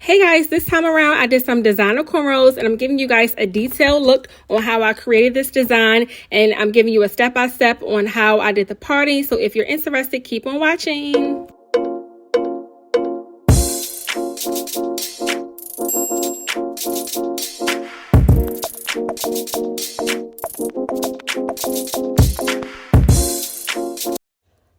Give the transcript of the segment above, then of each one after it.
Hey guys, this time around I did some designer cornrows and I'm giving you guys a detailed look on how I created this design, and I'm giving you a step-by-step on how I did the parting. So if you're interested, keep on watching.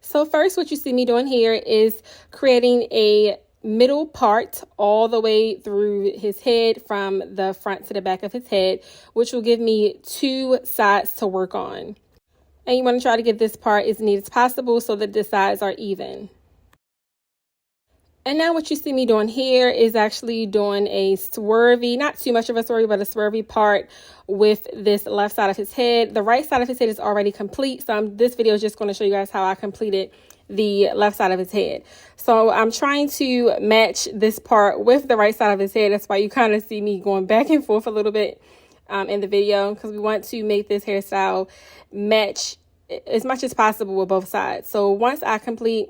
So first, what you see me doing here is creating a middle part all the way through his head from the front to the back of his head, which will give me two sides to work on. And you want to try to get this part as neat as possible so that the sides are even. And now what you see me doing here is actually doing a swervy, not too much of a swervy, but a swervy part with this left side of his head. The right side of his head is already complete, so this video is just going to show you guys how I completed the left side of his head. So I'm trying to match this part with the right side of his head. That's why you kind of see me going back and forth a little bit in the video, because we want to make this hairstyle match as much as possible with both sides. So once I complete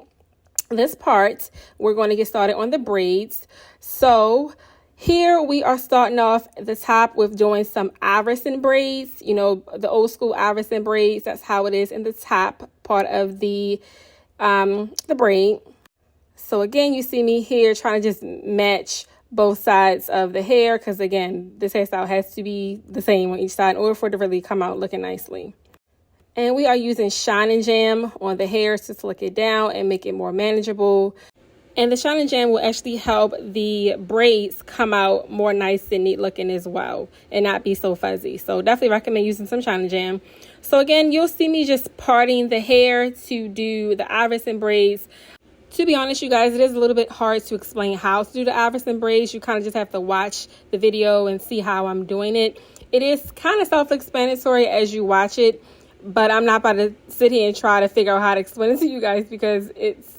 this part, we're going to get started on the braids. So here we are starting off at the top with doing some Iverson braids, you know, the old school Iverson braids. That's how it is in the top part of the braid. So again, you see me here trying to just match both sides of the hair, because again, this hairstyle has to be the same on each side in order for it to really come out looking nicely. And we are using Shine and Jam on the hair to slick it down and make it more manageable. And the Shine and Jam will actually help the braids come out more nice and neat looking as well, and not be so fuzzy. So definitely recommend using some Shine and Jam. So again, you'll see me just parting the hair to do the Iverson braids. To be honest, you guys, it is a little bit hard to explain how to do the Iverson braids. You kind of just have to watch the video and see how I'm doing it. It is kind of self-explanatory as you watch it, but I'm not about to sit here and try to figure out how to explain it to you guys, because it's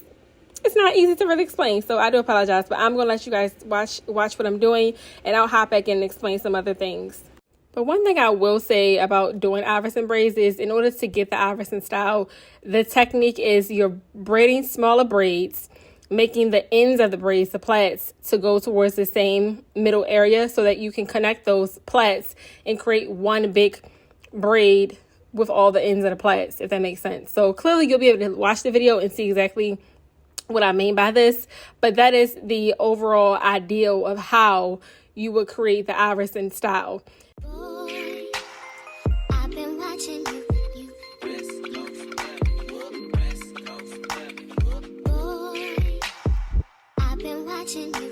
not easy to really explain. So I do apologize, but I'm going to let you guys watch what I'm doing, and I'll hop back in and explain some other things. But one thing I will say about doing Iverson braids is, in order to get the Iverson style, the technique is you're braiding smaller braids, making the ends of the braids, the plaits, to go towards the same middle area so that you can connect those plaits and create one big braid with all the ends of the plaits, if that makes sense. So clearly you'll be able to watch the video and see exactly what I mean by this, but that is the overall ideal of how you would create the Iverson style. Boy, I've been watching you. Boy, I've been watching you.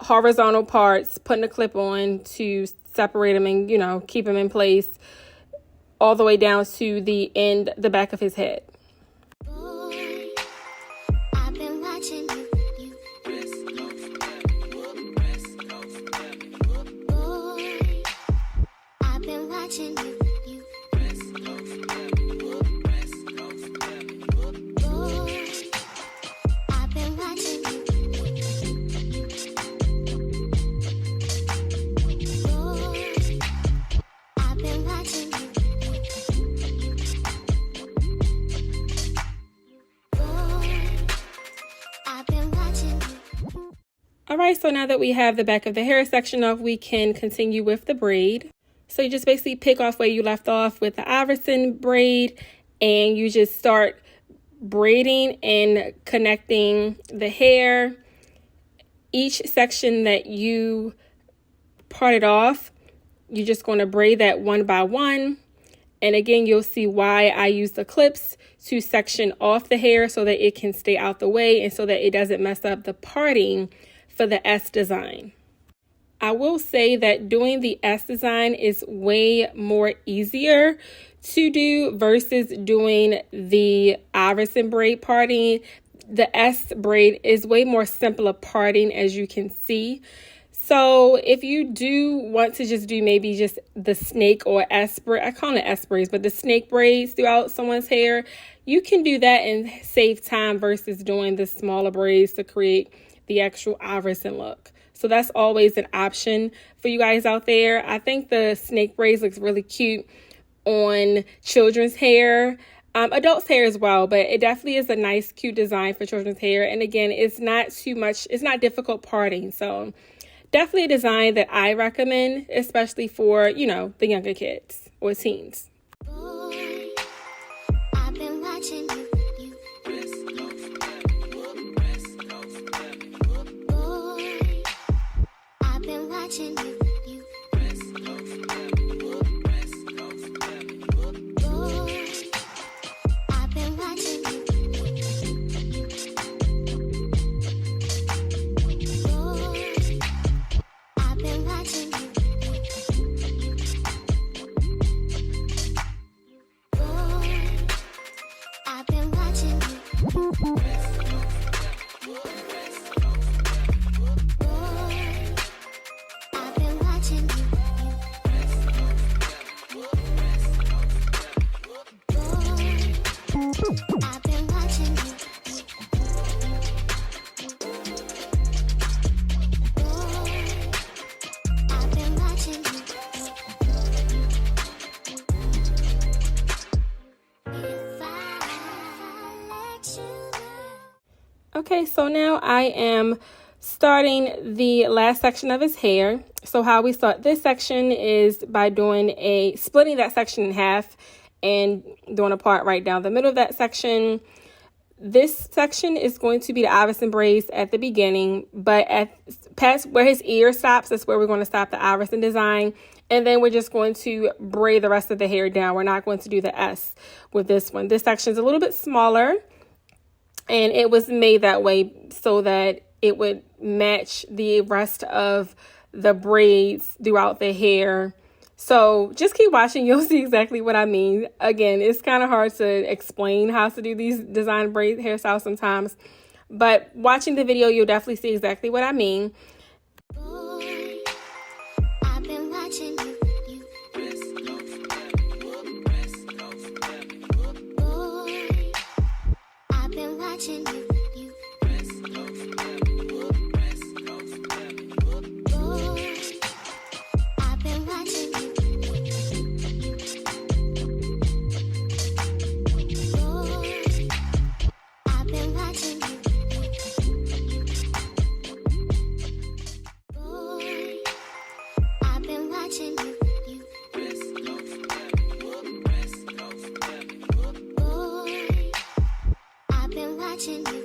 horizontal parts, putting a clip on to separate them and, you know, keep them in place all the way down to the end, the back of his head. Boy, I've been watching you. Boy, I've been watching you. Alright, so now that we have the back of the hair section off, we can continue with the braid. So you just basically pick off where you left off with the Iverson braid, and you just start braiding and connecting the hair. Each section that you parted off, you're just going to braid that one by one. And again, you'll see why I use the clips to section off the hair so that it can stay out the way and so that it doesn't mess up the parting for the S design. I will say that doing the S design is way more easier to do versus doing the Iverson braid parting. The S braid is way more simpler parting, as you can see. So if you do want to just do maybe just the snake or S braid, I call it S braids, but the snake braids throughout someone's hair, you can do that and save time versus doing the smaller braids to create the actual Iverson look. So that's always an option for you guys out there. I think the snake braids looks really cute on children's hair, adults hair as well, but it definitely is a nice, cute design for children's hair. And again, it's not too much, it's not difficult parting. So definitely a design that I recommend, especially for, you know, the younger kids or teens. Boy, I've been watching you. Watching you. I've been watching you. I've been watching you. I've been watching you. Okay, so now I am starting the last section of his hair. So how we start this section is by splitting that section in half and doing a part right down the middle of that section. This section is going to be the Iverson braids at the beginning, but past where his ear stops, that's where we're going to stop the Iverson design. And then we're just going to braid the rest of the hair down. We're not going to do the S with this one. This section is a little bit smaller, and it was made that way so that it would match the rest of the braids throughout the hair. So just keep watching. You'll see exactly what I mean. Again, it's kind of hard to explain how to do these design braid hairstyles sometimes, but watching the video, you'll definitely see exactly what I mean. Boy, I've been watching you. Boy, I've been watching you. Watching you.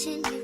watching you.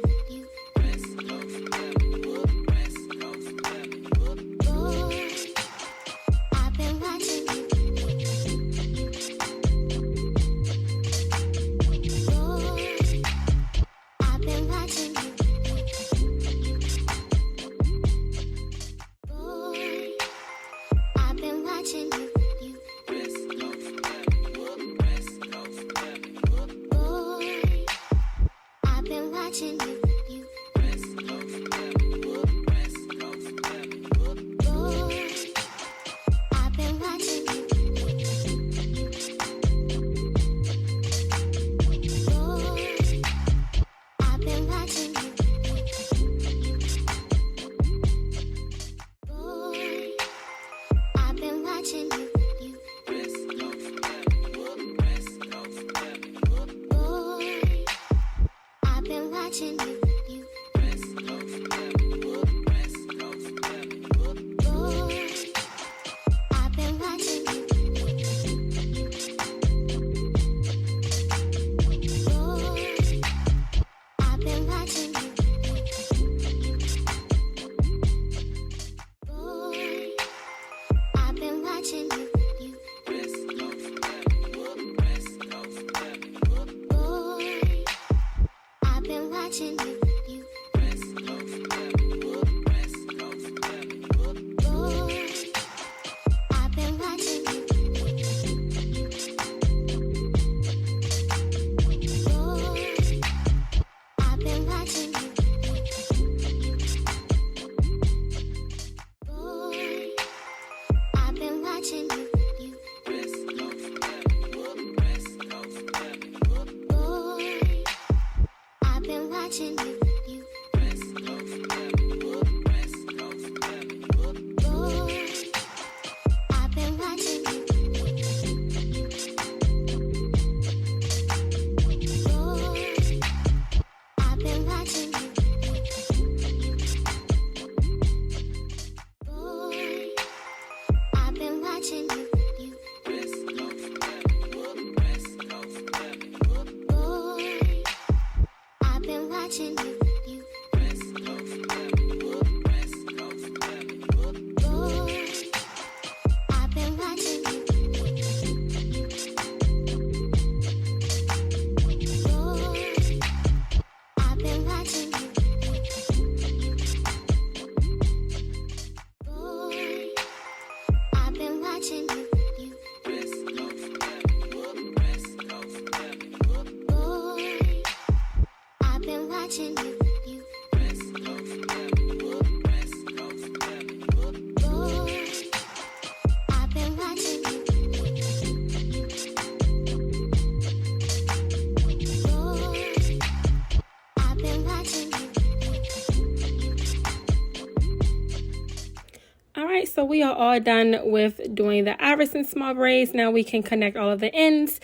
Alright, so we are all done with doing the Iverson small braids. Now we can connect all of the ends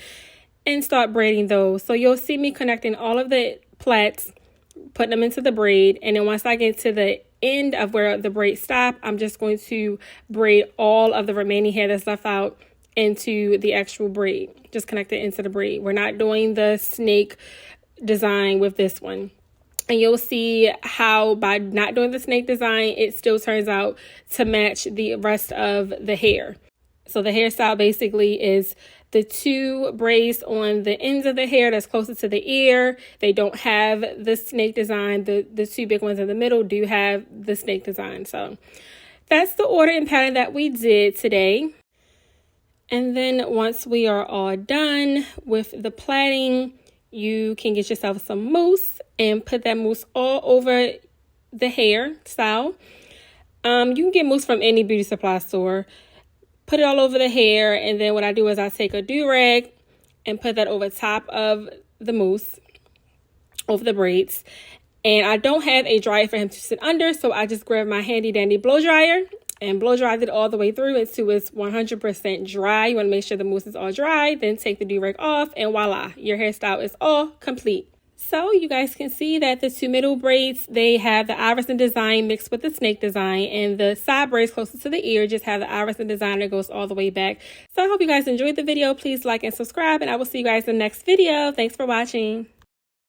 and start braiding those. So you'll see me connecting all of the plaits, putting them into the braid, and then once I get to the end of where the braid stop, I'm just going to braid all of the remaining hair that's left out into the actual braid. Just connect it into the braid. We're not doing the snake design with this one. And you'll see how by not doing the snake design, it still turns out to match the rest of the hair. So the hairstyle basically is the two braids on the ends of the hair that's closer to the ear. They don't have the snake design. The two big ones in the middle do have the snake design. So that's the order and pattern that we did today. And then once we are all done with the plaiting, you can get yourself some mousse and put that mousse all over the hair style. You can get mousse from any beauty supply store. Put it all over the hair, and then what I do is I take a do-rag and put that over top of the mousse, over the braids. And I don't have a dryer for him to sit under, so I just grab my handy dandy blow dryer and blow dried it all the way through until it's 100% dry. You want to make sure the mousse is all dry, then take the do-rag off, and voila, your hairstyle is all complete. So you guys can see that the two middle braids, they have the Iverson design mixed with the snake design, and the side braids closer to the ear just have the Iverson design that goes all the way back. So I hope you guys enjoyed the video. Please like and subscribe, and I will see you guys in the next video. Thanks for watching.